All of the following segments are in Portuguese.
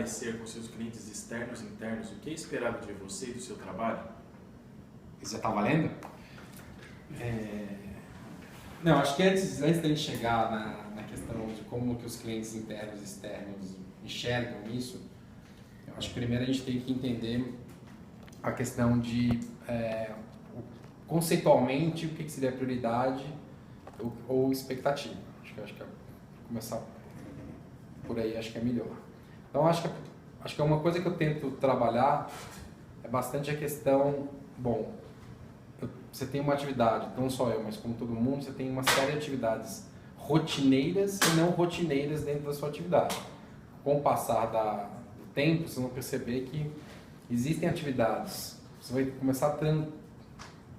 esclarecer com seus clientes externos e internos o que é esperado de você e do seu trabalho? Isso já está valendo? Não, acho que antes da gente chegar na questão de como que os clientes internos e externos enxergam isso, eu acho que primeiro a gente tem que entender a questão de conceitualmente o que seria prioridade ou expectativa. Acho que começar por aí acho que é melhor. Então acho que é uma coisa que eu tento trabalhar é bastante a questão, bom, você tem uma atividade, não só eu, mas como todo mundo, você tem uma série de atividades rotineiras e não rotineiras dentro da sua atividade. Com o passar do tempo, vocês vão perceber que existem atividades, você vai começar a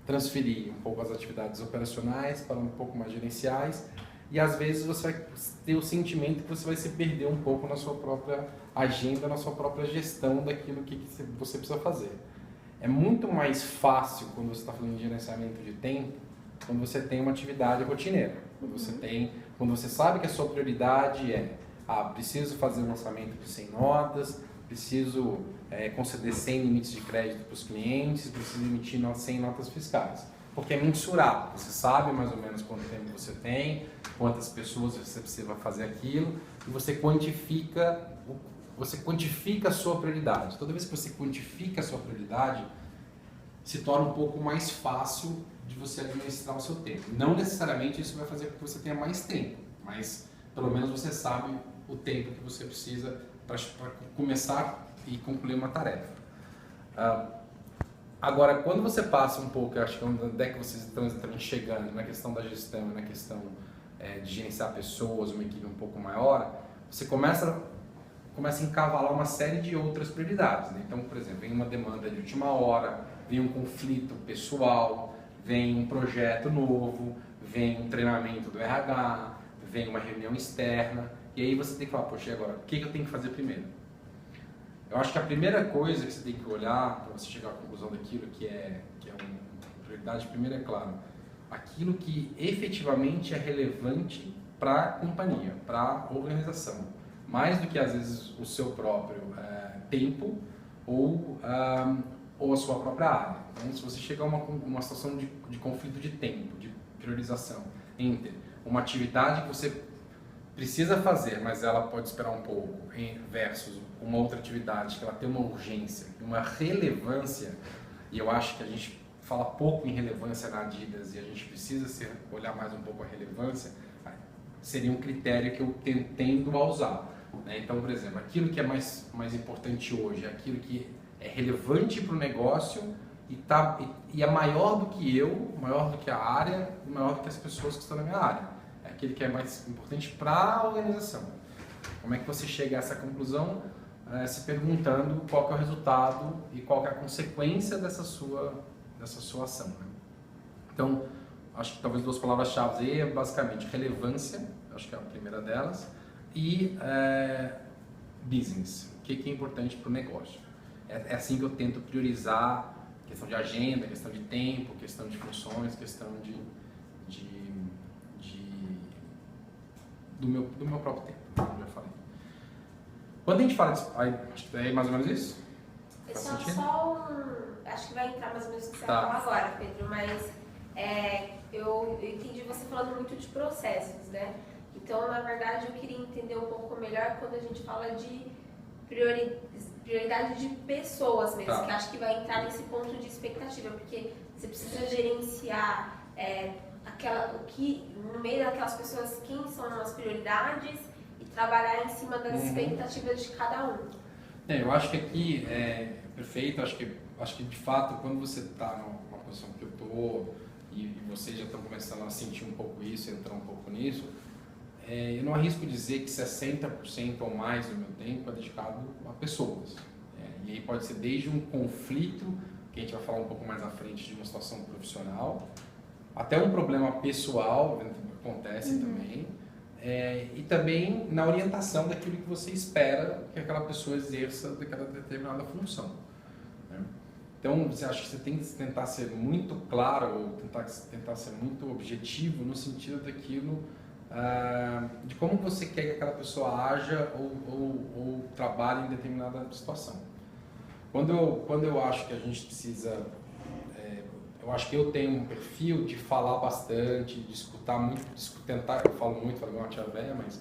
transferir um pouco as atividades operacionais para um pouco mais gerenciais, e às vezes você vai ter o sentimento que você vai se perder um pouco na sua própria agenda, na sua própria gestão daquilo que você precisa fazer. É muito mais fácil quando você está falando de gerenciamento de tempo, quando você tem uma atividade rotineira. Quando você sabe que a sua prioridade é preciso fazer um lançamento de 100 notas, preciso conceder 100 limites de crédito para os clientes, preciso emitir 100 notas fiscais. Porque é mensurável, você sabe mais ou menos quanto tempo você tem, quantas pessoas você precisa fazer aquilo, e você quantifica a sua prioridade. Toda vez que você quantifica a sua prioridade, se torna um pouco mais fácil de você administrar o seu tempo. Não necessariamente isso vai fazer com que você tenha mais tempo, mas pelo menos você sabe o tempo que você precisa para começar e concluir uma tarefa. Agora, quando você passa um pouco, acho que onde é que vocês estão chegando na questão da gestão, na questão de gerenciar pessoas, uma equipe um pouco maior, você começa a encavalar uma série de outras prioridades, né? Então, por exemplo, vem uma demanda de última hora, vem um conflito pessoal, vem um projeto novo, vem um treinamento do RH, vem uma reunião externa, e aí você tem que falar, poxa, e agora, o que eu tenho que fazer primeiro? Eu acho que a primeira coisa que você tem que olhar para você chegar à conclusão daquilo que é uma prioridade, primeiro é claro, aquilo que efetivamente é relevante para a companhia, para a organização, mais do que às vezes o seu próprio tempo ou a sua própria área. Então, se você chegar a uma situação de conflito de tempo, de priorização entre uma atividade que você precisa fazer, mas ela pode esperar um pouco, versus uma outra atividade que ela tem uma urgência, uma relevância, e eu acho que a gente fala pouco em relevância na Adidas e a gente precisa olhar mais um pouco a relevância, seria um critério que eu tendo a usar, né? Então, por exemplo, aquilo que é mais importante hoje, aquilo que é relevante para o negócio e é maior do que eu, maior do que a área, maior do que as pessoas que estão na minha área. É aquele que é mais importante para a organização. Como é que você chega a essa conclusão? Se perguntando qual que é o resultado e qual que é a consequência dessa sua ação, né? Então, acho que talvez duas palavras-chave aí é basicamente relevância, acho que é a primeira delas, e business, o que é importante para o negócio. É assim que eu tento priorizar questão de agenda, questão de tempo, questão de funções, questão do meu próprio tempo, como eu já falei. Quando a gente fala disso, acho que é mais ou menos isso? Acho que vai entrar mais ou menos o que você vai falar agora, Pedro, mas eu entendi você falando muito de processos, né? Então, na verdade, eu queria entender um pouco melhor quando a gente fala de prioridade de pessoas mesmo, que acho que vai entrar nesse ponto de expectativa, porque você precisa gerenciar no meio daquelas pessoas, quem são as prioridades e trabalhar em cima das expectativas de cada um. Eu acho que aqui é perfeito, acho que de fato quando você está numa posição que eu estou e vocês já estão começando a sentir um pouco isso, entrar um pouco nisso, eu não arrisco dizer que 60% ou mais do meu tempo é dedicado a pessoas. E aí pode ser desde um conflito, que a gente vai falar um pouco mais à frente de uma situação profissional, até um problema pessoal, que acontece também, e também na orientação daquilo que você espera que aquela pessoa exerça daquela determinada função, né? Então, você acha que você tem que tentar ser muito claro ou tentar ser muito objetivo no sentido daquilo de como você quer que aquela pessoa haja ou trabalhe em determinada situação. Quando eu acho que a gente precisa, eu acho que eu tenho um perfil de falar bastante, de escutar muito, eu falo muito, falo igual uma tia velha, mas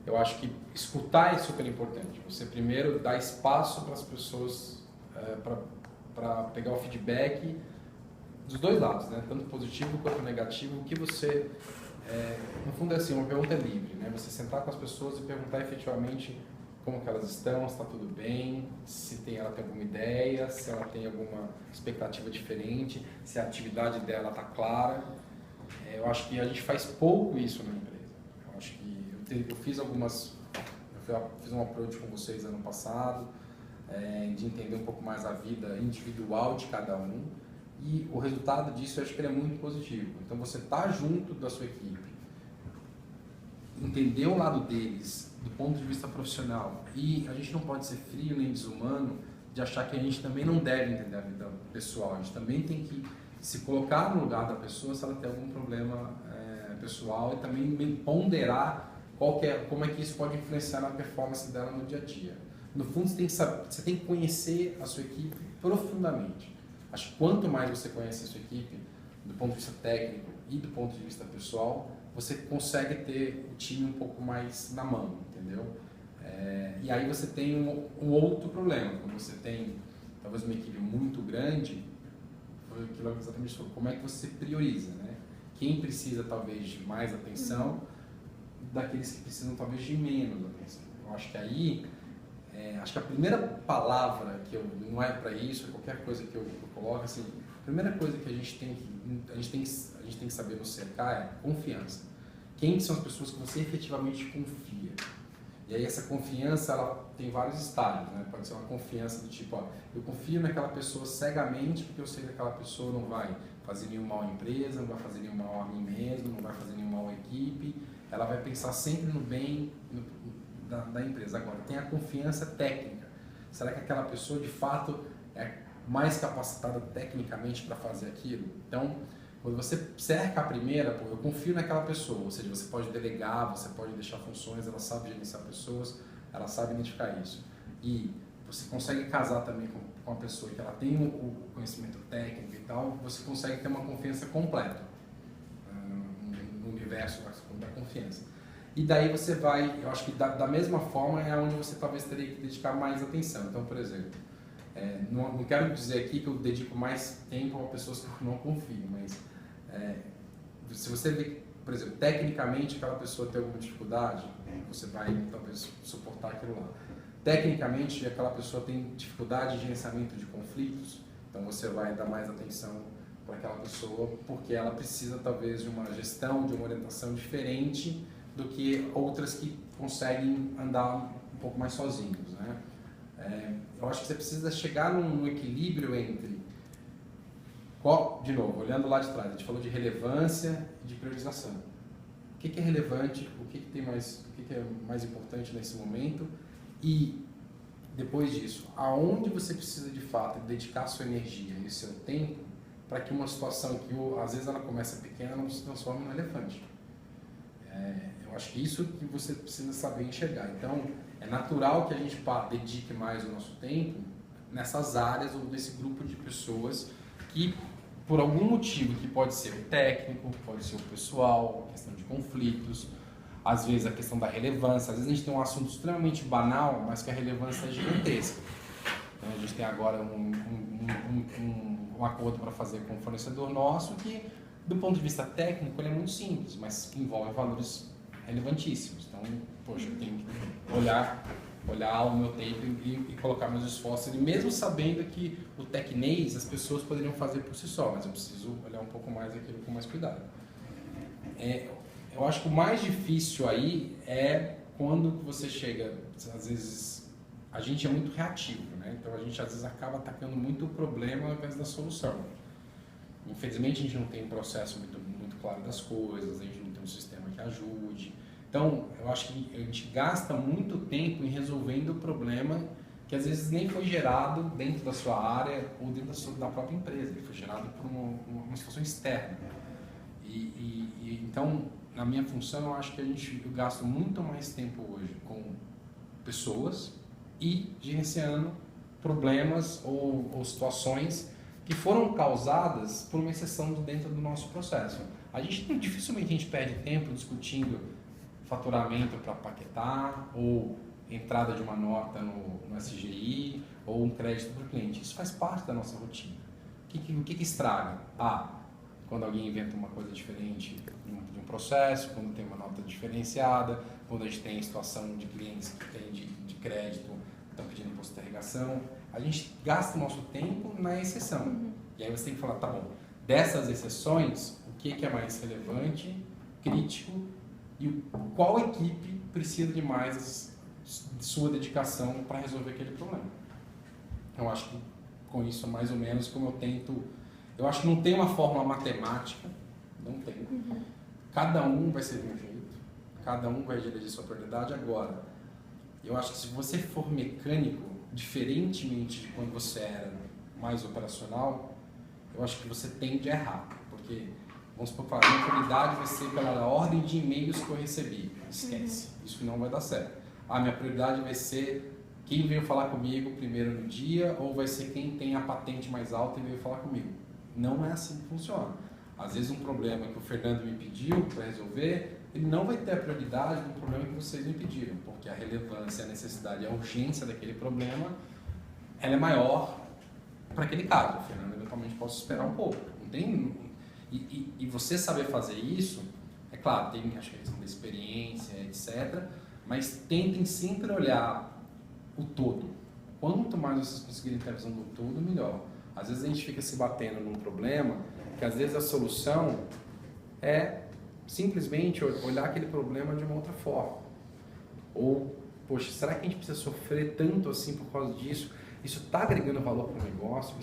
eu acho que escutar é super importante. Você primeiro dá espaço para as pessoas, para pegar o feedback dos dois lados, né? Tanto positivo quanto negativo, o que você... no fundo é assim, uma pergunta livre, né? Você sentar com as pessoas e perguntar efetivamente como que elas estão, se está tudo bem, se ela tem alguma ideia, se ela tem alguma expectativa diferente, se a atividade dela está clara. Eu acho que a gente faz pouco isso na empresa. Eu acho que eu fiz um approach com vocês ano passado, de entender um pouco mais a vida individual de cada um, e o resultado disso eu acho que ele é muito positivo. Então você está junto da sua equipe, entender o lado deles do ponto de vista profissional, e a gente não pode ser frio nem desumano de achar que a gente também não deve entender a vida pessoal. A gente também tem que se colocar no lugar da pessoa se ela tem algum problema pessoal, e também ponderar como é que isso pode influenciar na performance dela no dia a dia. No fundo, você tem que conhecer a sua equipe profundamente. Acho que quanto mais você conhece a sua equipe do ponto de vista técnico e do ponto de vista pessoal, você consegue ter o time um pouco mais na mão, entendeu? E aí você tem um outro problema. Quando você tem talvez uma equipe muito grande, foi aquilo que exatamente falou, como é que você prioriza, né? Quem precisa talvez de mais atenção, daqueles que precisam talvez de menos atenção. Eu acho que aí, acho que a primeira palavra que não é para isso, qualquer coisa que eu coloco, assim, a primeira coisa que a gente tem que saber no cercar é confiança. Quem são as pessoas que você efetivamente confia? E aí essa confiança, ela tem vários estágios, né? Pode ser uma confiança do tipo, eu confio naquela pessoa cegamente porque eu sei que aquela pessoa não vai fazer nenhum mal à empresa, não vai fazer nenhum mal a mim mesmo, não vai fazer nenhum mal à equipe, ela vai pensar sempre no bem da empresa. Agora, tem a confiança técnica. Será que aquela pessoa de fato é mais capacitada tecnicamente para fazer aquilo? Então, quando você cerca a primeira, eu confio naquela pessoa, ou seja, você pode delegar, você pode deixar funções, ela sabe gerenciar pessoas, ela sabe identificar isso. E você consegue casar também com a pessoa que ela tem o conhecimento técnico e tal, você consegue ter uma confiança completa no universo da confiança. E daí você vai, eu acho que da mesma forma é onde você talvez teria que dedicar mais atenção. Então, por exemplo, não quero dizer aqui que eu dedico mais tempo a pessoas que eu não confio, mas se você vê, por exemplo, tecnicamente aquela pessoa tem alguma dificuldade, você vai talvez suportar aquilo lá. Tecnicamente aquela pessoa tem dificuldade de gerenciamento de conflitos, então você vai dar mais atenção para aquela pessoa porque ela precisa talvez de uma gestão, de uma orientação diferente do que outras que conseguem andar um pouco mais sozinhos, né? Eu acho que você precisa chegar num equilíbrio entre, de novo, olhando lá de trás, a gente falou de relevância e de priorização. O que é relevante, o que é mais importante nesse momento, e depois disso, aonde você precisa de fato dedicar a sua energia e o seu tempo para que uma situação que às vezes ela começa pequena não se transforme num elefante. Eu acho que isso que você precisa saber enxergar. Então, é natural que a gente dedique mais o nosso tempo nessas áreas ou nesse grupo de pessoas que, por algum motivo, que pode ser o técnico, pode ser o pessoal, a questão de conflitos, às vezes a questão da relevância. Às vezes a gente tem um assunto extremamente banal, mas que a relevância é gigantesca. Então, a gente tem agora um acordo para fazer com um fornecedor nosso que, do ponto de vista técnico, ele é muito simples, mas que envolve valores relevantíssimos. Então, poxa, eu tenho que olhar o meu tempo e colocar meus esforços, e mesmo sabendo que o tecnês as pessoas poderiam fazer por si só, mas eu preciso olhar um pouco mais aquilo com mais cuidado. Eu acho que o mais difícil aí é quando você chega, às vezes, a gente é muito reativo, né? Então a gente às vezes acaba atacando muito o problema ao invés da solução. Infelizmente a gente não tem um processo muito claro das coisas, a gente não tem um sistema que ajude. Então, eu acho que a gente gasta muito tempo em resolvendo o problema que às vezes nem foi gerado dentro da sua área ou dentro da própria empresa, ele foi gerado por uma situação externa. Então, na minha função, eu acho que eu gasto muito mais tempo hoje com pessoas e gerenciando problemas ou situações que foram causadas por uma exceção dentro do nosso processo. Dificilmente a gente perde tempo discutindo faturamento para paquetar, ou entrada de uma nota no SGI, ou um crédito para o cliente. Isso faz parte da nossa rotina. O que estraga? Quando alguém inventa uma coisa diferente de um processo, quando tem uma nota diferenciada, quando a gente tem situação de clientes que têm de crédito, estão pedindo imposto de interrogação. A gente gasta o nosso tempo na exceção. E aí você tem que falar, tá bom, dessas exceções, o que é mais relevante, crítico, e qual equipe precisa de mais sua dedicação para resolver aquele problema. Eu acho que com isso é mais ou menos como eu tento. Eu acho que não tem uma fórmula matemática, não tem. Cada um vai ser de um jeito, cada um vai dirigir sua prioridade. Agora, eu acho que se você for mecânico, diferentemente de quando você era mais operacional, eu acho que você tende a errar, porque, vamos supor, a minha prioridade vai ser pela ordem de e-mails que eu recebi. Esquece, isso não vai dar certo. Minha prioridade vai ser quem veio falar comigo primeiro no dia, ou vai ser quem tem a patente mais alta e veio falar comigo. Não é assim que funciona. Às vezes um problema que o Fernando me pediu para resolver, ele não vai ter a prioridade do problema que vocês me pediram, porque a relevância, a necessidade, a urgência daquele problema, ela é maior para aquele caso. O Fernando eventualmente possa esperar um pouco. Não tem, e você saber fazer isso, é claro, tem a questão da experiência, etc., mas tentem sempre olhar o todo. Quanto mais vocês conseguirem ter a visão do todo, melhor. Às vezes a gente fica se batendo num problema, que às vezes a solução é simplesmente olhar aquele problema de uma outra forma. Ou, poxa, será que a gente precisa sofrer tanto assim por causa disso? Isso está agregando valor para o negócio?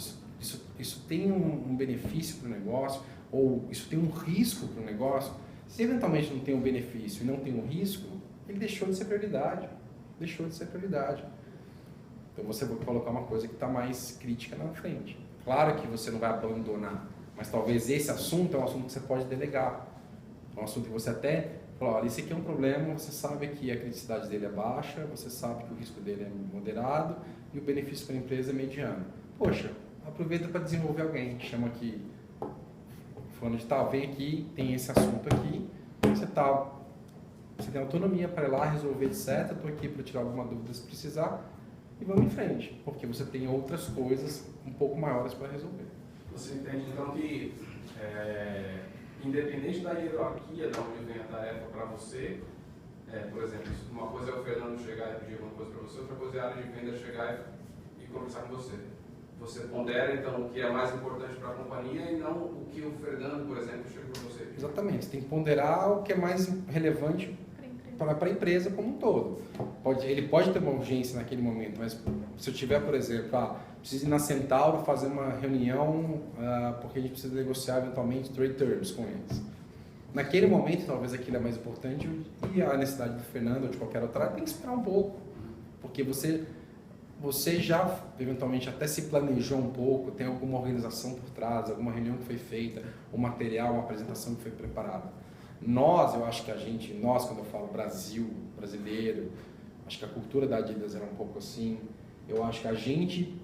Isso tem um benefício para o negócio? Ou isso tem um risco para o negócio? Se eventualmente não tem um benefício e não tem um risco, ele deixou de ser prioridade. Deixou de ser prioridade. Então você vai colocar uma coisa que está mais crítica na frente. Claro que você não vai abandonar, mas talvez esse assunto é um assunto que você pode delegar. É um assunto que você até fala, olha, esse aqui é um problema, você sabe que a criticidade dele é baixa, você sabe que o risco dele é moderado e o benefício para a empresa é mediano. Poxa, aproveita para desenvolver alguém, chama aqui, falando de tal, vem aqui, tem esse assunto aqui, você tem autonomia para ir lá resolver, etc. Estou aqui para tirar alguma dúvida se precisar e vamos em frente, porque você tem outras coisas um pouco maiores para resolver. Você entende então que, independente da hierarquia de onde vem a tarefa para você, por exemplo, uma coisa é o Fernando chegar e pedir alguma coisa para você, outra coisa é a área de venda chegar e conversar com você. Você pondera então o que é mais importante para a companhia e não o que o Fernando, por exemplo, chega para você. Exatamente, você tem que ponderar o que é mais relevante para a empresa como um todo. Ele pode ter uma urgência naquele momento, mas se eu tiver, por exemplo, preciso ir na Centauro fazer uma reunião porque a gente precisa negociar eventualmente trade terms com eles. Naquele momento, talvez aquilo é mais importante e a necessidade do Fernando ou de qualquer outra área tem que esperar um pouco, porque você já eventualmente até se planejou um pouco, tem alguma organização por trás, alguma reunião que foi feita, um material, uma apresentação que foi preparada. Eu acho que quando eu falo brasileiro, acho que a cultura da Adidas era um pouco assim. Eu acho que a gente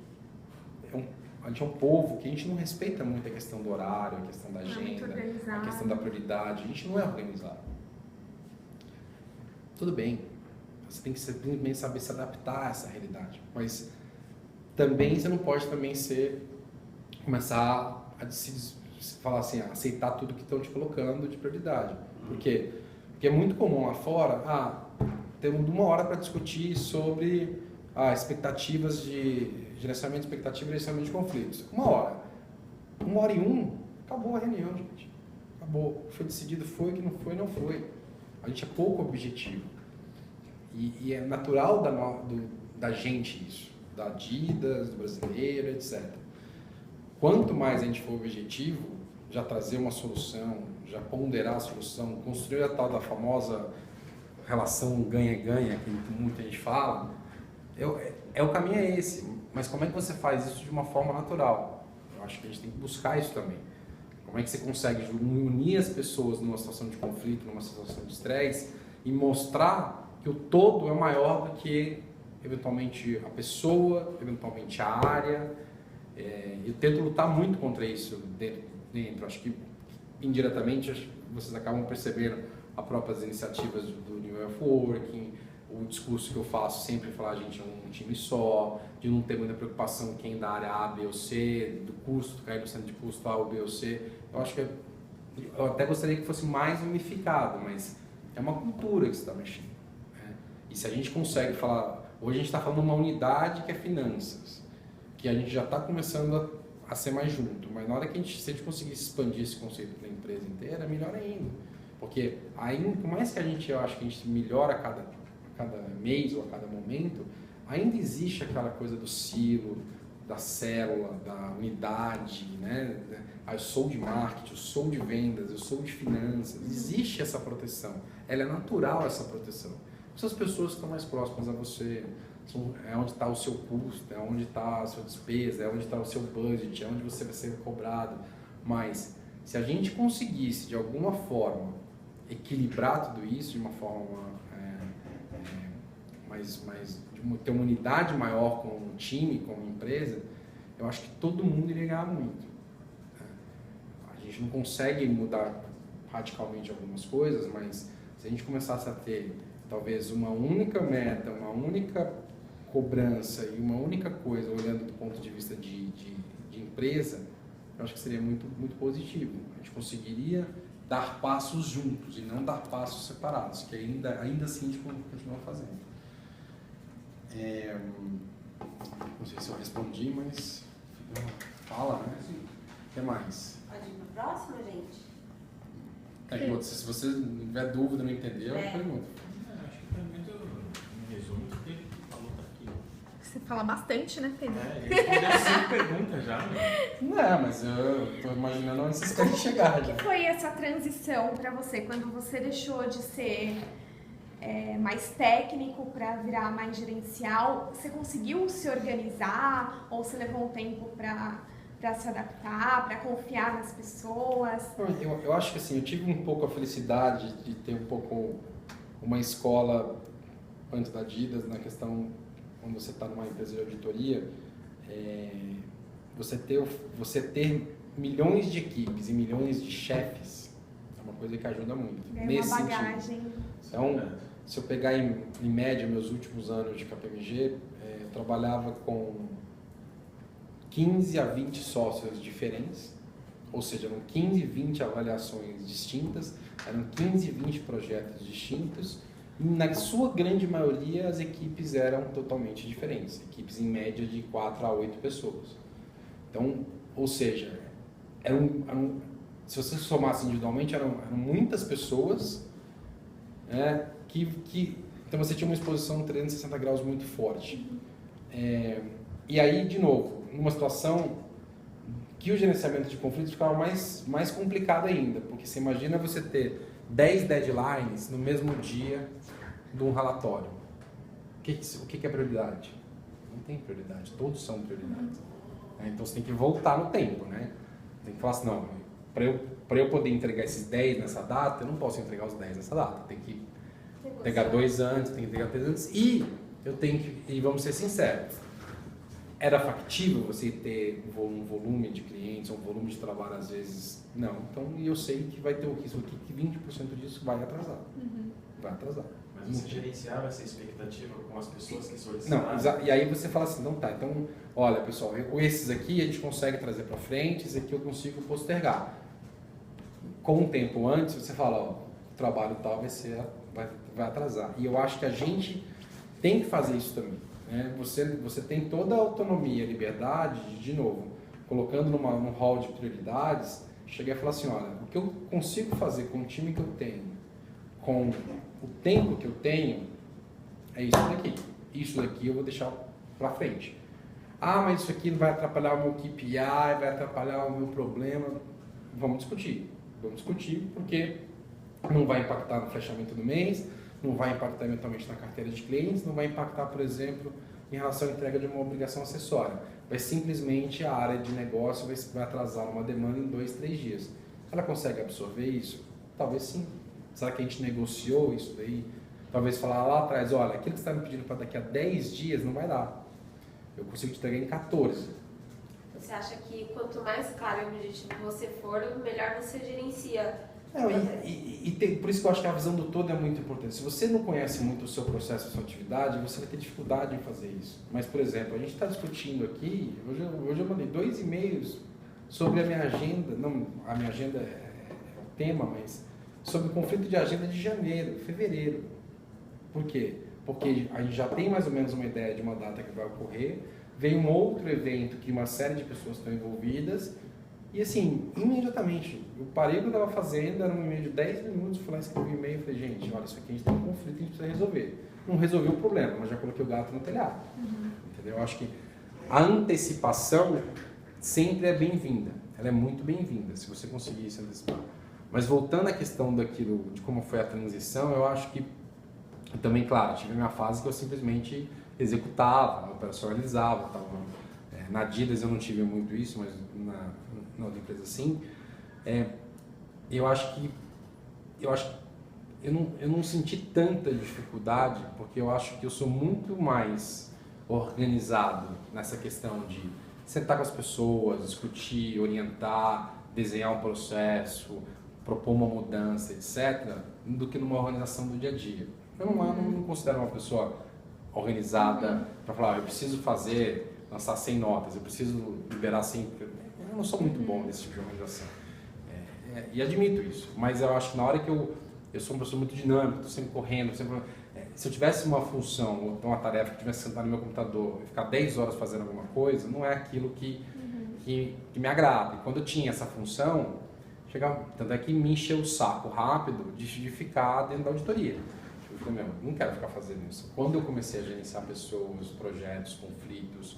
é um povo que a gente não respeita muito a questão do horário, a questão da agenda, a questão da prioridade. A gente não é organizado. Tudo bem, você tem que simplesmente saber se adaptar a essa realidade. Mas também você não pode começar a falar assim, aceitar tudo que estão te colocando de prioridade. Por quê? Porque é muito comum lá fora, temos 1 hora para discutir sobre expectativas de gerenciamento de expectativa e gerenciamento de conflitos. 1 hora. 1h01, acabou a reunião, gente. Acabou. Foi decidido, foi, que não foi, não foi. A gente é pouco objetivo. E é natural da gente isso, da Adidas, do brasileiro, etc. Quanto mais a gente for objetivo, já trazer uma solução, já ponderar a solução, construir a tal da famosa relação ganha-ganha, que muita gente fala, o caminho é esse. Mas como é que você faz isso de uma forma natural? Eu acho que a gente tem que buscar isso também. Como é que você consegue unir as pessoas numa situação de conflito, numa situação de estresse e mostrar que o todo é maior do que eventualmente a pessoa, eventualmente a área. Eu tento lutar muito contra isso dentro. Acho que indiretamente vocês acabam percebendo as próprias iniciativas do New Way of Working, o discurso que eu faço sempre é falar a gente é um time só, de não ter muita preocupação quem da área A, B ou C, do custo, cair no centro de custo A ou B ou C. Eu acho que eu até gostaria que fosse mais unificado, mas é uma cultura que você está mexendo. Né? E se a gente consegue falar, hoje a gente está falando de uma unidade que é finanças, que a gente já está começando a ser mais junto, mas na hora que se a gente conseguir expandir esse conceito para a empresa inteira, melhor ainda. Porque ainda, por mais que eu acho que a gente melhora a cada mês ou a cada momento, ainda existe aquela coisa do silo, da célula, da unidade, né? Eu sou de marketing, eu sou de vendas, eu sou de finanças. Existe essa proteção. Ela é natural, essa proteção. Essas pessoas que estão mais próximas a você, é onde está o seu custo, é onde está a sua despesa, é onde está o seu budget, é onde você vai ser cobrado. Mas se a gente conseguisse, de alguma forma, equilibrar tudo isso de uma forma ter uma unidade maior como um time, como empresa, eu acho que todo mundo iria ganhar muito. A gente não consegue mudar radicalmente algumas coisas, mas se a gente começasse a ter talvez uma única meta, uma única cobrança e uma única coisa, olhando do ponto de vista de empresa, eu acho que seria muito, muito positivo. A gente conseguiria dar passos juntos e não dar passos separados, que ainda assim a gente continua fazendo. Não sei se eu respondi, mas fala, né? O que mais? Pode ir para a próxima, gente? Se você tiver dúvida, não entendeu, pergunta. Acho que foi muito, em resumo, o que ele falou aqui. Você fala bastante, né, Pedro? Ele respondeu 5 perguntas já, né? Não, mas eu estou imaginando onde vocês querem chegar. O que foi essa transição para você, quando você deixou de ser mais técnico para virar mais gerencial? Você conseguiu se organizar ou você levou um tempo para se adaptar, para confiar nas pessoas? Eu acho que assim, eu tive um pouco a felicidade de ter um pouco uma escola antes da Adidas, na questão quando você está numa empresa de auditoria, você ter milhões de equipes e milhões de chefes é uma coisa que ajuda muito. Nesse uma bagagem. Sentido. Então, se eu pegar em média meus últimos anos de KPMG, eu trabalhava com 15 a 20 sócios diferentes, ou seja, eram 15, 20 avaliações distintas, eram 15, 20 projetos distintos, e na sua grande maioria as equipes eram totalmente diferentes, equipes em média de 4 a 8 pessoas. Então, ou seja, se você somasse individualmente, eram muitas pessoas, então você tinha uma exposição 360 graus muito forte. E aí, de novo, numa situação que o gerenciamento de conflitos ficava mais complicado ainda, porque você imagina você ter 10 deadlines no mesmo dia de um relatório. O que é prioridade? Não tem prioridade, todos são prioridades. Então você tem que voltar no tempo, né? Tem que falar assim, não, para eu poder entregar esses 10 nessa data, eu não posso entregar os 10 nessa data, tem que pegar 2 antes, tem que entregar 3 antes, e vamos ser sinceros, era factível você ter um volume de clientes, um volume de trabalho às vezes? Não. Então, eu sei que vai ter o risco aqui que 20% disso vai atrasar. Vai atrasar. Mas você gerenciava essa expectativa com as pessoas que solicitaram? Não, e aí você fala assim, não tá, então, olha pessoal, esses aqui a gente consegue trazer para frente, esse aqui eu consigo postergar. Com um tempo antes, você fala, ó, o trabalho tal vai atrasar. E eu acho que a gente tem que fazer isso também. Você tem toda a autonomia, liberdade, de novo, colocando num hall de prioridades, cheguei a falar assim, olha, o que eu consigo fazer com o time que eu tenho, com o tempo que eu tenho, é isso daqui. Isso daqui eu vou deixar para frente. Ah, mas isso aqui vai atrapalhar o meu KPI, vai atrapalhar o meu problema. Vamos discutir porque não vai impactar no fechamento do mês, não vai impactar eventualmente na carteira de clientes, não vai impactar, por exemplo, em relação à entrega de uma obrigação acessória. Vai simplesmente a área de negócio vai atrasar uma demanda em 2, 3 dias. Ela consegue absorver isso? Talvez sim. Será que a gente negociou isso daí? Talvez falar lá atrás, olha, aquilo que você está me pedindo para daqui a 10 dias não vai dar. Eu consigo te entregar em 14. Você acha que quanto mais claro o objetivo você for, melhor você gerencia? Por isso que eu acho que a visão do todo é muito importante. Se você não conhece muito o seu processo, a sua atividade, você vai ter dificuldade em fazer isso. Mas, por exemplo, a gente está discutindo aqui, hoje eu mandei 2 e-mails sobre a minha agenda, não, a minha agenda é o tema, mas sobre o conflito de agenda de janeiro, fevereiro. Por quê? Porque a gente já tem mais ou menos uma ideia de uma data que vai ocorrer, vem um outro evento que uma série de pessoas estão envolvidas, e assim, imediatamente, eu parei o que eu estava fazendo, era um e-mail de 10 minutos, fui lá, escrevi um e-mail e falei, gente, olha, isso aqui a gente tem um conflito que a gente precisa resolver. Não resolveu o problema, mas já coloquei o gato no telhado. Entendeu? Eu acho que a antecipação sempre é bem-vinda, ela é muito bem-vinda, se você conseguir se antecipar. Mas voltando à questão daquilo, de como foi a transição, eu acho que, também, claro, tive a minha fase que eu simplesmente executava, operacionalizava, tal. Na Adidas eu não tive muito isso, mas na outra empresa sim. Eu acho que eu não senti tanta dificuldade, porque eu acho que eu sou muito mais organizado nessa questão de sentar com as pessoas, discutir, orientar, desenhar um processo, propor uma mudança, etc., do que numa organização do dia a dia. Eu não me considero uma pessoa organizada para falar, eu preciso lançar 100 notas, eu preciso liberar 100... Eu não sou muito bom nesse tipo de organização. E admito isso, mas eu acho que na hora que eu sou uma pessoa muito dinâmica, estou sempre correndo, se eu tivesse uma função ou uma tarefa que tivesse sentado no meu computador e ficar 10 horas fazendo alguma coisa, não é aquilo que me agrada. E quando eu tinha essa função, tanto é que me encheu o saco rápido de ficar dentro da auditoria. Eu falei, não quero ficar fazendo isso. Quando eu comecei a gerenciar pessoas, projetos, conflitos,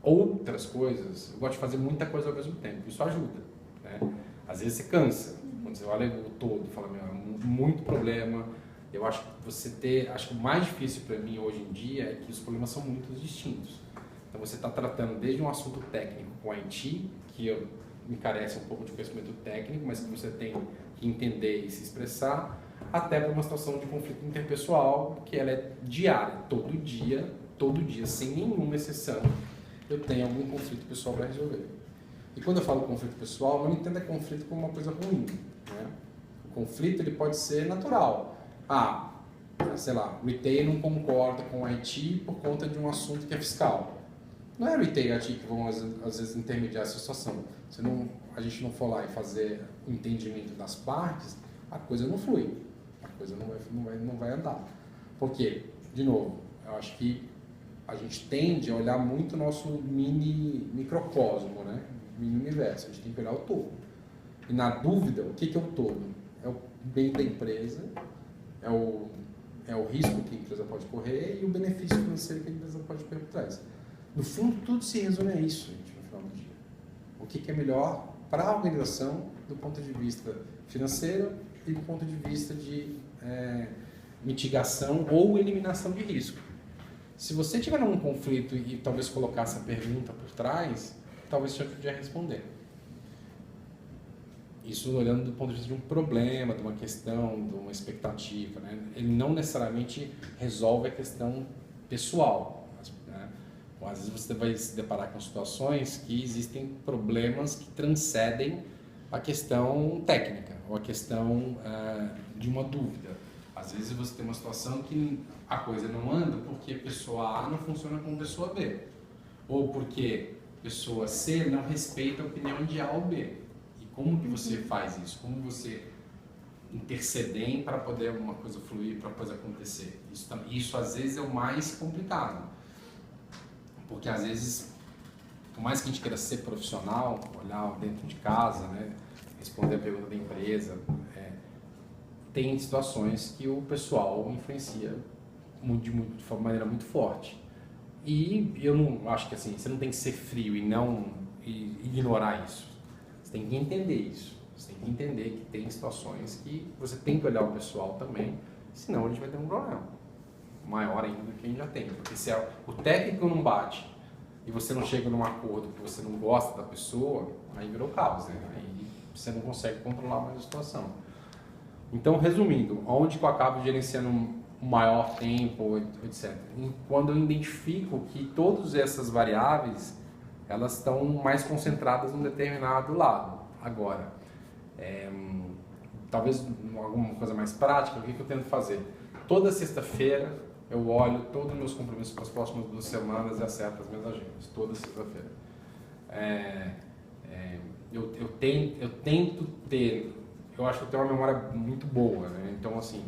outras coisas, eu gosto de fazer muita coisa ao mesmo tempo. Isso ajuda, né? Às vezes você cansa. Quando você olha o todo, fala, muito problema. Eu acho que acho que o mais difícil para mim hoje em dia é que os problemas são muito distintos. Então você está tratando desde um assunto técnico com IT, que me carece um pouco de conhecimento técnico, mas que você tem que entender e se expressar, até para uma situação de conflito interpessoal, que ela é diária, todo dia, sem nenhuma exceção, eu tenho algum conflito pessoal para resolver. E quando eu falo conflito pessoal, eu não entendo conflito como uma coisa ruim, né? O conflito ele pode ser natural. Sei lá, o retail não concorda com o IT por conta de um assunto que é fiscal. Não é o retail e o IT que vão, às vezes, intermediar essa situação. A gente não for lá e fazer o entendimento das partes, a coisa não flui. A coisa não vai andar. Por quê? De novo, eu acho que a gente tende a olhar muito o nosso microcosmo, né? Mini universo. A gente tem que olhar o todo. E na dúvida, o que é o todo? É o bem da empresa, é o risco que a empresa pode correr e o benefício financeiro que a empresa pode correr por trás. No fundo, tudo se resume a isso, gente, no final do dia. O que é melhor para a organização do ponto de vista financeiro e do ponto de vista de mitigação ou eliminação de risco. Se você tiver um conflito e talvez colocar essa pergunta por trás, talvez você podia responder. Isso olhando do ponto de vista de um problema, de uma questão, de uma expectativa, né? Ele não necessariamente resolve a questão pessoal, né? Às vezes você vai se deparar com situações que existem problemas que transcendem a questão técnica ou a questão de uma dúvida. Às vezes você tem uma situação que a coisa não anda porque pessoa A não funciona com pessoa B, ou porque pessoa C não respeita a opinião de A ou B. E como que você faz isso? Como você interceder para poder uma coisa fluir, para a coisa acontecer? Isso às vezes é o mais complicado, porque às vezes, por mais que a gente queira ser profissional, olhar dentro de casa, né, responder a pergunta da empresa, tem situações que o pessoal influencia de maneira muito forte. E eu não acho que assim, você não tem que ser frio e ignorar isso. Você tem que entender isso. Você tem que entender que tem situações que você tem que olhar o pessoal também, senão a gente vai ter um problema. maior ainda do que a gente já tem. Porque se o técnico não bate e você não chega num acordo que você não gosta da pessoa, aí virou caos, né? Aí você não consegue controlar mais a situação. Então, resumindo, onde que eu acabo gerenciando um maior tempo, etc. Quando eu identifico que todas essas variáveis, elas estão mais concentradas num determinado lado. Agora, talvez alguma coisa mais prática, o que eu tento fazer? Toda sexta-feira eu olho todos os meus compromissos para as próximas 2 semanas e acerto as minhas agendas, toda sexta-feira. Eu tento ter, eu acho que eu tenho uma memória muito boa, né? Então, assim,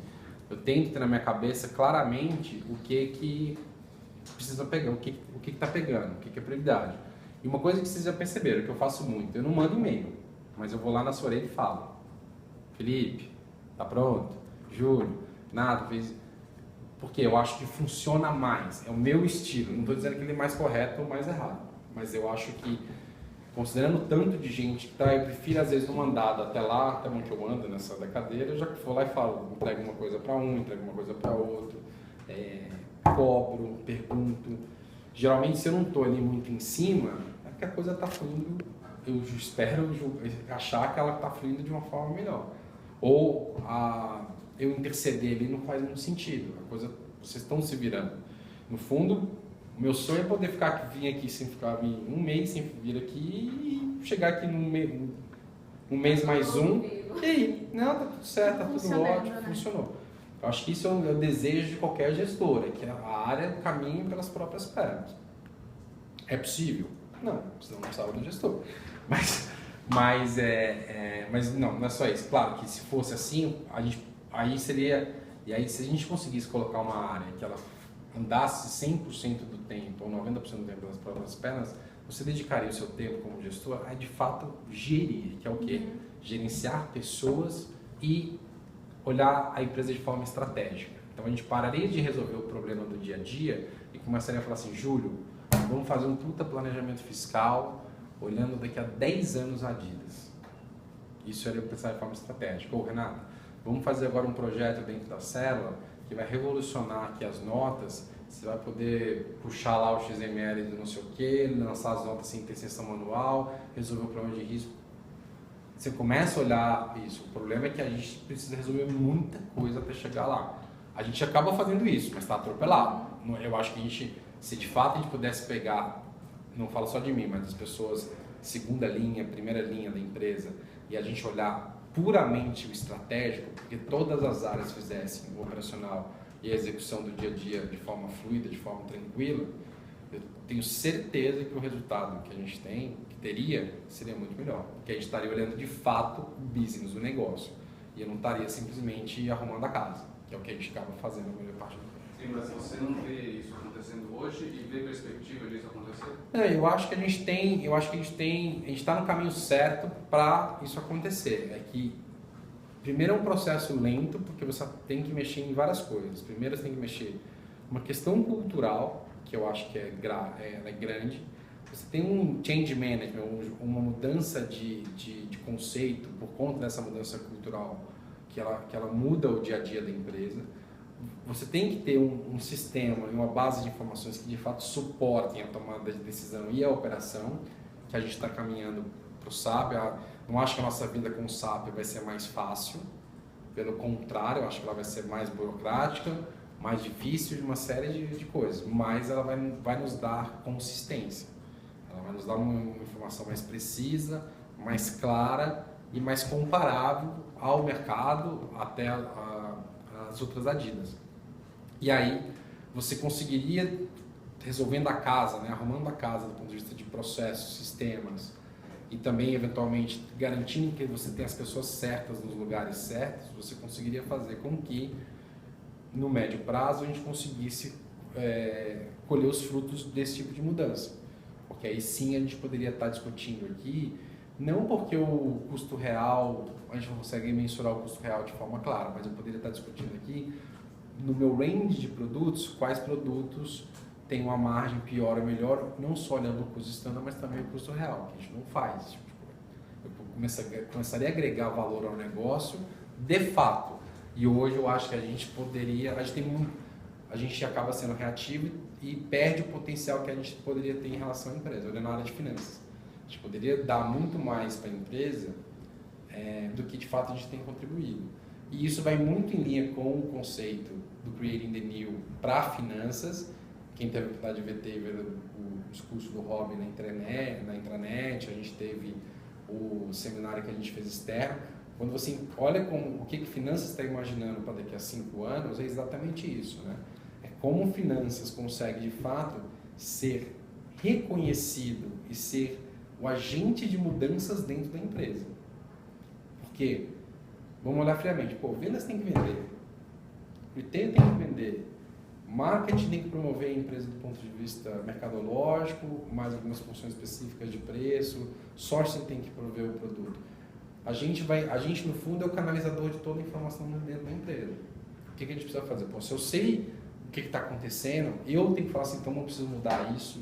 eu tento ter na minha cabeça claramente o que precisa pegar, o que está pegando, o que é prioridade. E uma coisa que vocês já perceberam, que eu faço muito, eu não mando e-mail, mas eu vou lá na sua orelha e falo: Felipe, tá pronto? Júlio, nada, fez... Porque eu acho que funciona mais, é o meu estilo. Não estou dizendo que ele é mais correto ou mais errado, mas eu acho que, considerando o tanto de gente que tá, eu prefiro às vezes não mandar até lá, até onde eu ando nessa da cadeira, eu já vou lá e falo, entrego uma coisa para um, entrego uma coisa para outro, cobro, pergunto. Geralmente, se eu não estou ali muito em cima, é porque a coisa está fluindo, eu espero achar que ela está fluindo de uma forma melhor. Ou eu interceder ali não faz muito sentido, a coisa, vocês estão se virando. No fundo, o meu sonho é poder vir aqui sem ficar um mês sem vir aqui e chegar aqui um mês mais um, e aí, não, tá tudo certo, tá tudo ótimo, né? Funcionou. Eu acho que isso é o desejo de qualquer gestor, é que a área caminhe pelas próprias pernas. É possível? Não, senão não sabe do gestor. Mas não é só isso. Claro que se fosse assim, aí seria... E aí, se a gente conseguisse colocar uma área que ela andasse 100% do tempo, ou 90% do tempo pelas próprias pernas, você dedicaria o seu tempo como gestor a, de fato, gerir, que é o quê? Gerenciar pessoas e olhar a empresa de forma estratégica. Então, a gente pararia de resolver o problema do dia a dia e começaria a falar assim: Júlio, vamos fazer um puta planejamento fiscal olhando daqui a 10 anos a Adidas. Isso era pensar de forma estratégica. Ou, Renato, vamos fazer agora um projeto dentro da célula que vai revolucionar aqui as notas. Você vai poder puxar lá o XML de não sei o que, lançar as notas sem interseção manual, resolver o problema de risco. Você começa a olhar isso. O problema é que a gente precisa resolver muita coisa até chegar lá. A gente acaba fazendo isso, mas está atropelado. Eu acho que se de fato a gente pudesse pegar, não falo só de mim, mas das pessoas segunda linha, primeira linha da empresa, e a gente olhar puramente o estratégico, porque todas as áreas fizessem o operacional e a execução do dia a dia de forma fluida, de forma tranquila, eu tenho certeza que o resultado que a gente teria, seria muito melhor. Porque a gente estaria olhando de fato o business, o negócio. E eu não estaria simplesmente arrumando a casa, que é o que a gente acaba fazendo na maior parte do tempo. Sim, mas você não vê isso acontecendo hoje e vê perspectiva disso acontecer? Eu acho que a gente está no caminho certo para isso acontecer. É que, primeiro, é um processo lento, porque você tem que mexer em várias coisas. Primeiro, você tem que mexer uma questão cultural, que eu acho que é grande. Você tem um change management, uma mudança de conceito por conta dessa mudança cultural, que ela muda o dia a dia da empresa. Você tem que ter um sistema e uma base de informações que de fato suportem a tomada de decisão e a operação, que a gente está caminhando para o SAP. Não acho que a nossa vida com o SAP vai ser mais fácil, pelo contrário, eu acho que ela vai ser mais burocrática, mais difícil de uma série de coisas, mas ela vai nos dar consistência, ela vai nos dar uma informação mais precisa, mais clara e mais comparável ao mercado, até as outras Adidas. E aí você conseguiria, resolvendo a casa, né, arrumando a casa do ponto de vista de processos, sistemas, e também eventualmente garantindo que você tem as pessoas certas nos lugares certos, você conseguiria fazer com que no médio prazo a gente conseguisse colher os frutos desse tipo de mudança. Porque aí sim a gente poderia estar discutindo aqui, não porque o custo real, a gente não consegue mensurar o custo real de forma clara, mas eu poderia estar discutindo aqui, no meu range de produtos, quais produtos têm uma margem pior ou melhor, não só olhando o custo standard, mas também o custo real, que a gente não faz esse tipo de coisa. Eu começaria a agregar valor ao negócio de fato. E hoje eu acho que a gente tem a gente acaba sendo reativo e perde o potencial que a gente poderia ter em relação à empresa. Olha, na área de finanças, a gente poderia dar muito mais para a empresa do que de fato a gente tem contribuído. E isso vai muito em linha com o conceito do Creating the New para finanças. Quem teve a oportunidade de ver, teve o discurso do Robin na intranet, a gente teve o seminário que a gente fez externo. Quando você olha o que finanças está imaginando para daqui a 5 anos, é exatamente isso, né? É como finanças consegue de fato ser reconhecido e ser o agente de mudanças dentro da empresa. Porque, vamos olhar friamente, vendas tem que vender, retail tem que vender, marketing tem que promover a empresa do ponto de vista mercadológico, mais algumas funções específicas de preço, sourcing tem que prover o produto. A gente no fundo é o canalizador de toda a informação dentro da empresa. O que a gente precisa fazer? Se eu sei o que está acontecendo, eu tenho que falar assim, então eu preciso mudar isso.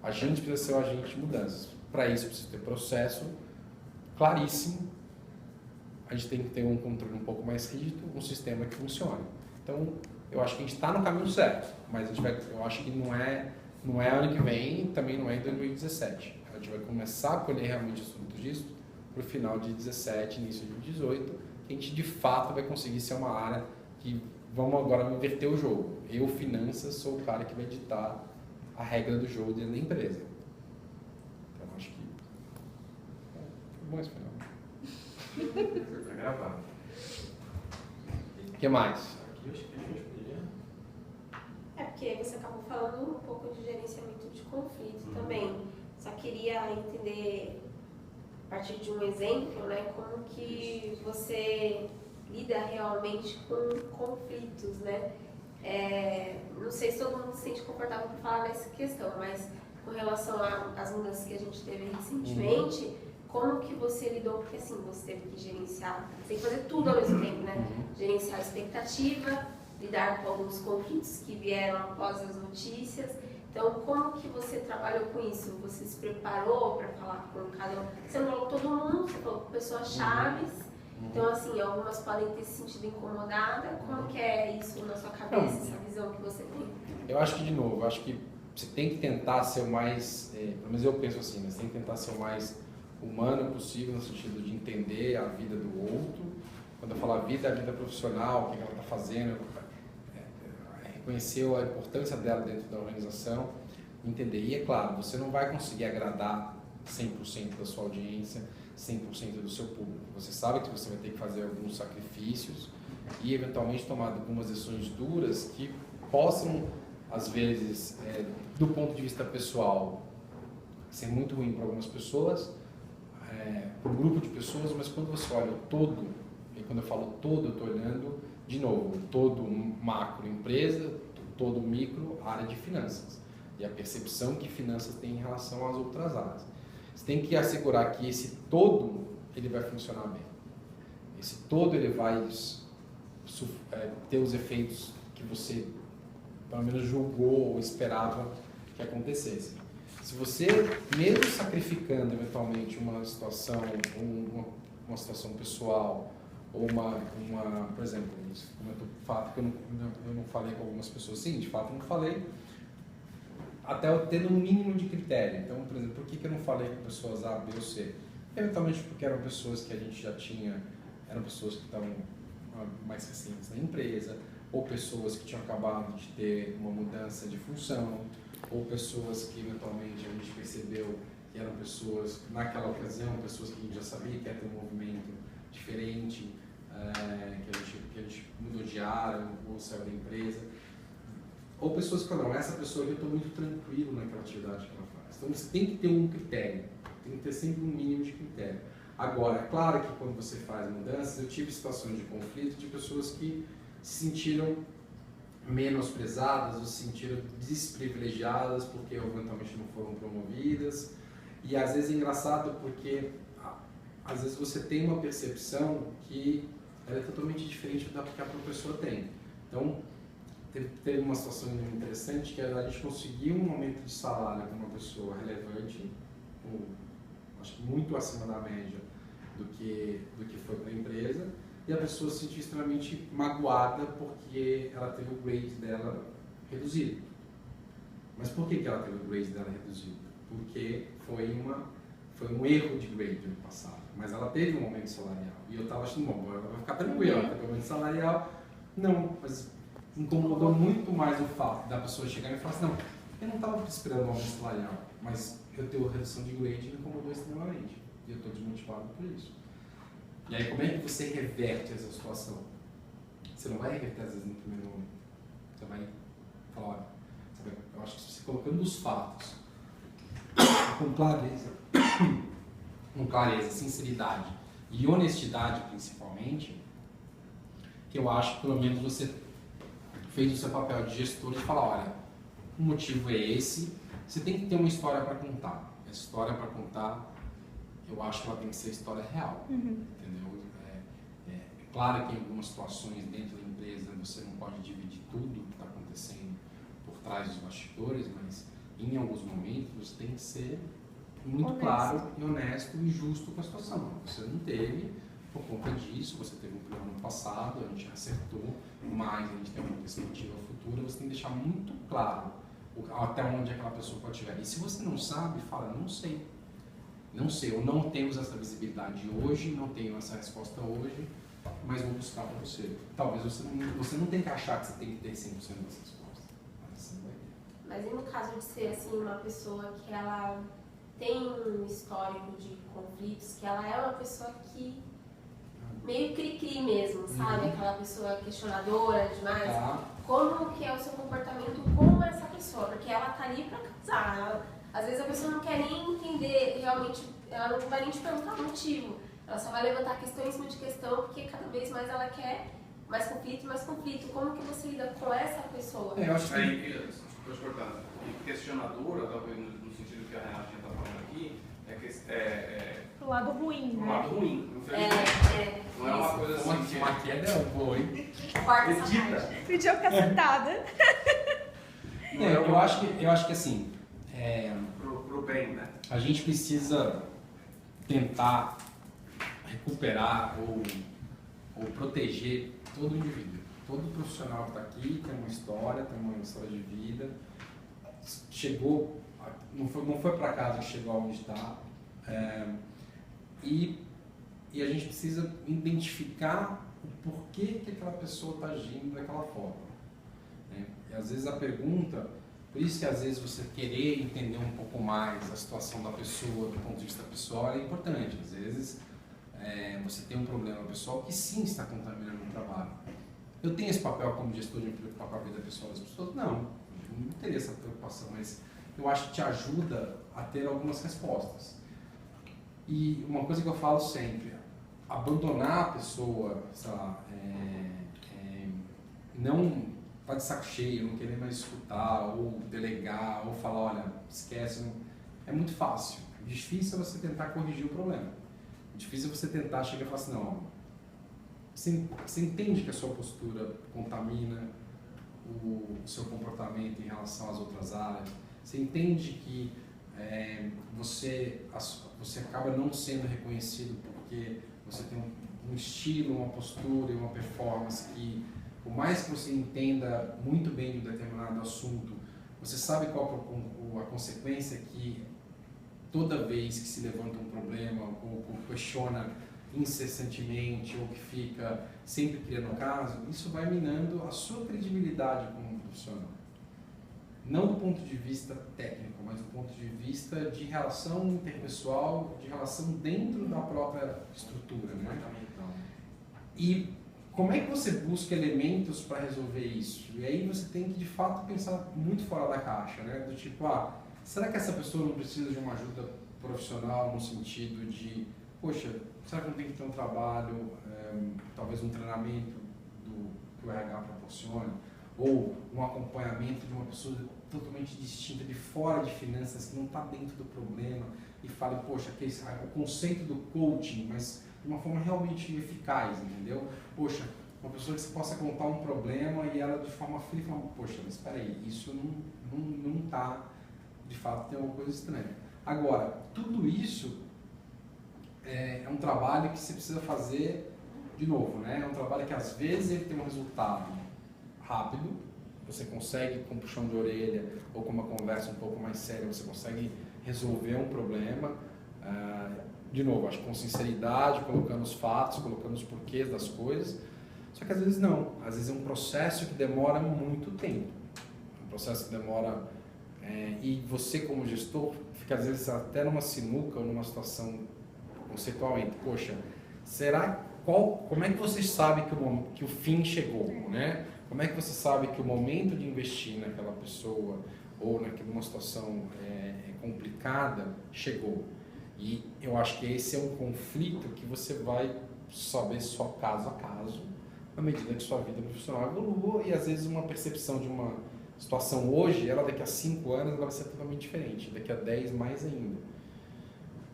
A gente precisa ser o agente de mudanças. Para isso precisa ter processo claríssimo, a gente tem que ter um controle um pouco mais rígido, um sistema que funcione. Então, eu acho que a gente está no caminho certo, mas eu acho que não é ano que vem, também não é em 2017. A gente vai começar a colher realmente os frutos disso para o final de 17, início de 18, que a gente de fato vai conseguir ser uma área que vamos agora inverter o jogo. Eu, finanças, sou o cara que vai ditar a regra do jogo dentro da empresa. Então, acho que foi bom esse final. Tá gravado. O que mais? Aqui eu acho que a gente poderia... Porque você acabou falando um pouco de gerenciamento de conflito também. Só queria entender, a partir de um exemplo, né, como que você lida realmente com conflitos, né? Não sei se todo mundo se sente confortável para falar nessa questão, mas com relação às mudanças que a gente teve recentemente, como que você lidou? Porque assim, você teve que gerenciar, você tem que fazer tudo ao mesmo tempo, né? Gerenciar a expectativa, lidar com alguns conflitos que vieram após as notícias. Então, como que você trabalhou com isso? Você se preparou para falar com cada um? Você não falou com todo mundo, você falou com pessoas chaves. Então, assim, algumas podem ter se sentido incomodadas. Como que é isso na sua cabeça, essa visão que você tem? Eu acho que, de novo, você tem que tentar ser o mais, pelo menos eu penso assim, né? Você tem que tentar ser o mais humano possível, no sentido de entender a vida do outro. Quando eu falo a vida profissional, o que ela está fazendo, reconhecer a importância dela dentro da organização, entender. E é claro, você não vai conseguir agradar 100% da sua audiência, 100% do seu público. Você sabe que você vai ter que fazer alguns sacrifícios e eventualmente tomar algumas decisões duras que possam, às vezes, do ponto de vista pessoal, ser muito ruim para algumas pessoas, para um grupo de pessoas, mas quando você olha o todo, e quando eu falo todo, eu estou olhando, de novo, todo macro empresa, todo micro área de finanças e a percepção que finanças tem em relação às outras áreas. Você tem que assegurar que esse todo ele vai funcionar bem. Esse todo ele vai ter os efeitos que você pelo menos julgou ou esperava que acontecesse. Se você, mesmo sacrificando eventualmente uma situação pessoal ou por exemplo, fato que eu não falei com algumas pessoas, sim, de fato eu não falei, até eu tendo um mínimo de critério. Então, por exemplo, por que eu não falei com pessoas A, B ou C? Eventualmente porque eram pessoas que a gente já tinha, eram pessoas que estavam mais recentes na empresa, ou pessoas que tinham acabado de ter uma mudança de função, ou pessoas que eventualmente a gente percebeu que eram pessoas, naquela ocasião, pessoas que a gente já sabia que ia ter um movimento diferente, que a gente mudou de área ou saiu da empresa. Ou pessoas que falam, essa pessoa aqui eu estou muito tranquilo naquela atividade que ela faz. Então você tem que ter um critério, tem que ter sempre um mínimo de critério. Agora, é claro que quando você faz mudanças, eu tive situações de conflito de pessoas que se sentiram menosprezadas, ou se sentiram desprivilegiadas porque eventualmente não foram promovidas. E às vezes é engraçado porque às vezes você tem uma percepção que ela é totalmente diferente da que a pessoa tem. Então, teve uma situação interessante que a gente conseguiu um aumento de salário para uma pessoa relevante, acho que muito acima da média do que foi para a empresa, e a pessoa se sentiu extremamente magoada porque ela teve o grade dela reduzido. Mas por que ela teve o grade dela reduzido? Porque foi um erro de grade no passado. Mas ela teve um aumento salarial. E eu estava achando, bom, ela vai ficar tranquila, ela teve um aumento salarial. Não, mas incomodou muito mais o fato da pessoa chegar e falar assim, não, eu não estava esperando um aumento salarial, mas eu tenho redução de grade e me incomodou extremamente. E eu estou desmotivado por isso. E aí, como é que você reverte essa situação? Você não vai reverter, às vezes, no primeiro momento. Você vai falar, olha, sabe, eu acho que você colocando os fatos com clareza, sinceridade e honestidade, principalmente, que eu acho que, pelo menos, você fez o seu papel de gestor de falar, olha, o motivo é esse, você tem que ter uma história para contar. A história para contar, eu acho que ela tem que ser história real, entendeu? É claro que em algumas situações dentro da empresa você não pode dividir tudo o que está acontecendo por trás dos bastidores, mas em alguns momentos você tem que ser muito claro e honesto e justo com a situação. Você não teve, por conta disso, você teve um problema no passado, a gente acertou, mas a gente tem uma perspectiva futura, você tem que deixar muito claro até onde aquela pessoa pode chegar. E se você não sabe, fala, não sei. Não sei, ou não temos essa visibilidade hoje, não tenho essa resposta hoje, mas vou buscar para você. Talvez você não tenha que achar que você tem que ter 100% dessa resposta. Mas você não vai ter. Mas e no caso de ser assim, uma pessoa que ela tem um histórico de conflitos, que ela é uma pessoa que meio cri-cri mesmo, sabe? Aquela pessoa questionadora demais. Tá. Como que é o seu comportamento com essa pessoa? Porque ela tá ali pra casar. Às vezes a pessoa não quer nem entender realmente, ela não vai nem te perguntar o motivo. Ela só vai levantar questão em cima de questão, porque cada vez mais ela quer mais conflito, mais conflito. Como que você lida com essa pessoa? Eu acho que... Estou te cortando. E questionadora, talvez no sentido que a Renatinha está falando aqui, Pro lado ruim, um né? lado ruim, infelizmente. Não é uma coisa assim que Uma queda é boa, hein? Corta essa edita. parte. Pediu a cacetada. Eu acho que assim, Pro bem, né? a gente precisa tentar recuperar ou proteger todo indivíduo. Todo profissional que está aqui tem uma história de vida. Chegou, não foi para casa que chegou aonde está. E a gente precisa identificar o porquê que aquela pessoa está agindo daquela forma. Né? E às vezes a pergunta, por isso que às vezes você querer entender um pouco mais a situação da pessoa, do ponto de vista pessoal, é importante. Às vezes você tem um problema pessoal que sim está contaminando o trabalho. Eu tenho esse papel como gestor de me preocupar com a vida pessoal das pessoas? Não teria essa preocupação, mas eu acho que te ajuda a ter algumas respostas. E uma coisa que eu falo sempre, abandonar a pessoa, sei lá, não tá de saco cheio, não querer mais escutar, ou delegar, ou falar, olha, esquece, é muito fácil. O difícil é você tentar corrigir o problema. O difícil é você tentar chegar e falar assim, não, você entende que a sua postura contamina o seu comportamento em relação às outras áreas, você entende que você acaba não sendo reconhecido porque você tem um estilo, uma postura e uma performance que, por mais que você entenda muito bem de um determinado assunto, você sabe qual a consequência que toda vez que se levanta um problema ou questiona incessantemente ou que fica sempre criando caso, isso vai minando a sua credibilidade como profissional. Não do ponto de vista técnico, mas do ponto de vista de relação interpessoal, de relação dentro da própria estrutura, né? E como é que você busca elementos para resolver isso? E aí você tem que, de fato, pensar muito fora da caixa, né? Do tipo, será que essa pessoa não precisa de uma ajuda profissional no sentido de, poxa, será que não tem que ter um trabalho, talvez um treinamento que o RH proporcione? Ou um acompanhamento de uma pessoa totalmente distinta, de fora de finanças, que não está dentro do problema, e fale, poxa, o conceito do coaching, mas de uma forma realmente eficaz, entendeu? Poxa, uma pessoa que você possa contar um problema e ela de forma fria fala, poxa, mas espera aí, isso não está, de fato, tem alguma coisa estranha. Agora, tudo isso é um trabalho que você precisa fazer de novo, né? É um trabalho que às vezes ele tem um resultado rápido, você consegue com um puxão de orelha ou com uma conversa um pouco mais séria, você consegue resolver um problema. De novo, acho que com sinceridade, colocando os fatos, colocando os porquês das coisas. Só que às vezes não. Às vezes é um processo que demora muito tempo. Um processo que demora... e você como gestor fica às vezes até numa sinuca ou numa situação conceitual entre, poxa, como é que você sabe que o fim chegou, né? Como é que você sabe que o momento de investir naquela pessoa ou numa situação complicada chegou? E eu acho que esse é um conflito que você vai saber só caso a caso, à medida que sua vida profissional evolua, e às vezes uma percepção de uma situação hoje, ela daqui a 5 anos ela vai ser totalmente diferente, daqui a 10 mais ainda.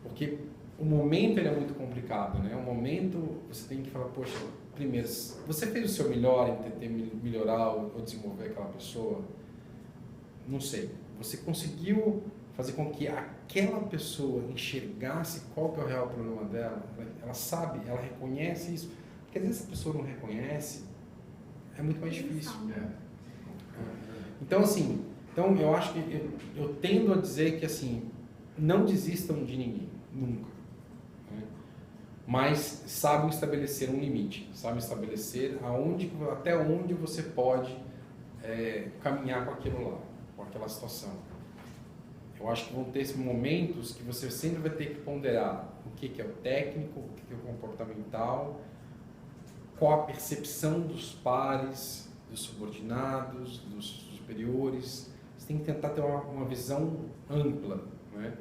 Porque o momento ele é muito complicado, né? O momento você tem que falar, poxa, primeiro, você fez o seu melhor em tentar melhorar ou desenvolver aquela pessoa? Não sei. Você conseguiu fazer com que aquela pessoa enxergasse qual que é o real problema dela? Ela sabe, ela reconhece isso? Porque às vezes a pessoa não reconhece, é muito mais difícil. Então, assim, eu acho que eu tendo a dizer que, assim, não desistam de ninguém, nunca. Né? Mas sabem estabelecer um limite, sabem estabelecer até onde você pode caminhar com aquilo lá, com aquela situação. Eu acho que vão ter esses momentos que você sempre vai ter que ponderar o que é o técnico, o que é o comportamental, qual a percepção dos pares, dos subordinados, dos superiores. Você tem que tentar ter uma visão ampla, né?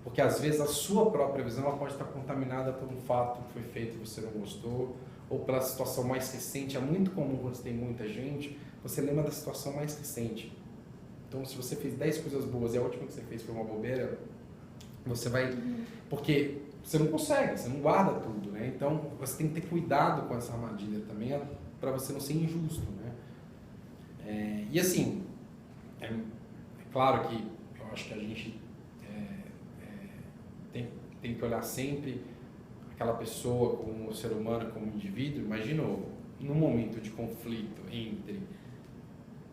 Porque às vezes a sua própria visão ela pode estar contaminada por um fato que foi feito e você não gostou, ou pela situação mais recente. É muito comum quando você tem muita gente, você lembra da situação mais recente. Então, se você fez 10 coisas boas e a última que você fez foi uma bobeira, você vai... Porque você não consegue, você não guarda tudo, né? Então, você tem que ter cuidado com essa armadilha também, para você não ser injusto, né? E assim, é claro que eu acho que a gente tem que olhar sempre aquela pessoa como ser humano, como indivíduo, mas de novo, num momento de conflito entre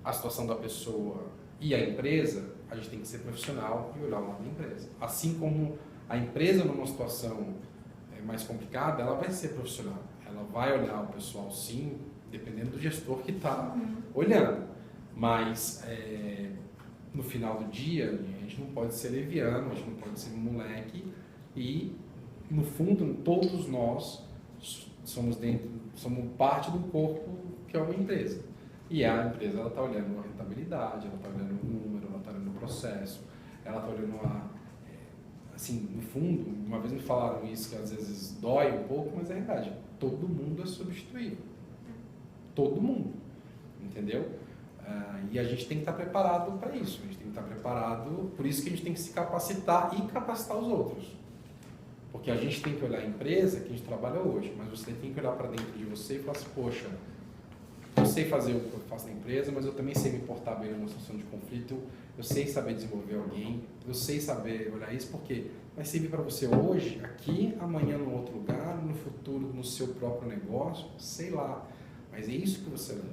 a situação da pessoa e a empresa, a gente tem que ser profissional e olhar o lado da empresa. Assim como a empresa numa situação mais complicada, ela vai ser profissional. Ela vai olhar o pessoal sim, dependendo do gestor que está olhando. Mas no final do dia, a gente não pode ser leviano, a gente não pode ser moleque e, no fundo, todos nós somos parte do corpo que é uma empresa. E a empresa está olhando a rentabilidade, ela está olhando o número, ela está olhando o processo, ela está olhando assim, no fundo, uma vez me falaram isso que às vezes dói um pouco, mas é verdade. Todo mundo é substituível. Todo mundo. Entendeu? E a gente tem que estar preparado para isso. A gente tem que estar preparado, por isso que a gente tem que se capacitar e capacitar os outros. Porque a gente tem que olhar a empresa que a gente trabalha hoje, mas você tem que olhar para dentro de você e falar assim, poxa, eu sei fazer o que eu faço na empresa, mas eu também sei me portar bem numa situação de conflito, eu sei saber desenvolver alguém, eu sei saber olhar isso, porque vai servir para você hoje, aqui, amanhã no outro lugar, no futuro, no seu próprio negócio, sei lá. Mas é isso que você leva,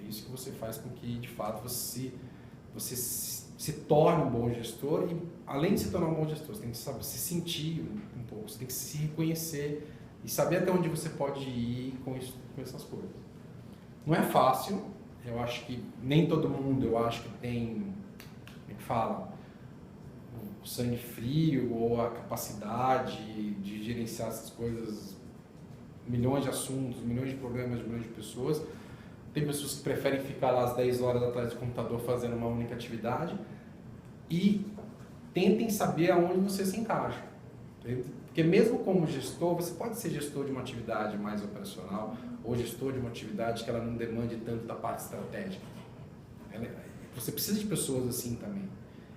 é isso que você faz com que, de fato, você se torne um bom gestor e, além de se tornar um bom gestor, você tem que saber se sentir um pouco, você tem que se reconhecer e saber até onde você pode ir com essas coisas. Não é fácil, eu acho que nem todo mundo, eu acho que tem, como é que fala, o sangue frio ou a capacidade de gerenciar essas coisas, milhões de assuntos, milhões de problemas de milhões de pessoas. Tem pessoas que preferem ficar lá às 10 horas atrás do computador fazendo uma única atividade e tentem saber aonde você se encaixa. Porque mesmo como gestor, você pode ser gestor de uma atividade mais operacional ou gestor de uma atividade que ela não demande tanto da parte estratégica. Você precisa de pessoas assim também.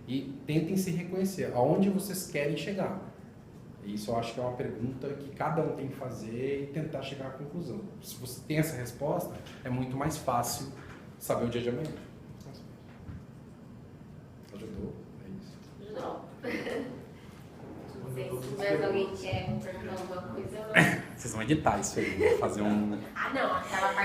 E tentem se reconhecer aonde vocês querem chegar. Isso eu acho que é uma pergunta que cada um tem que fazer e tentar chegar à conclusão. Se você tem essa resposta, é muito mais fácil saber o dia de amanhã. Ajudou? É isso. Não. Não sei se mais alguém quer perguntar alguma coisa. Vocês vão editar isso aí, fazer um... Ah, não, aquela parte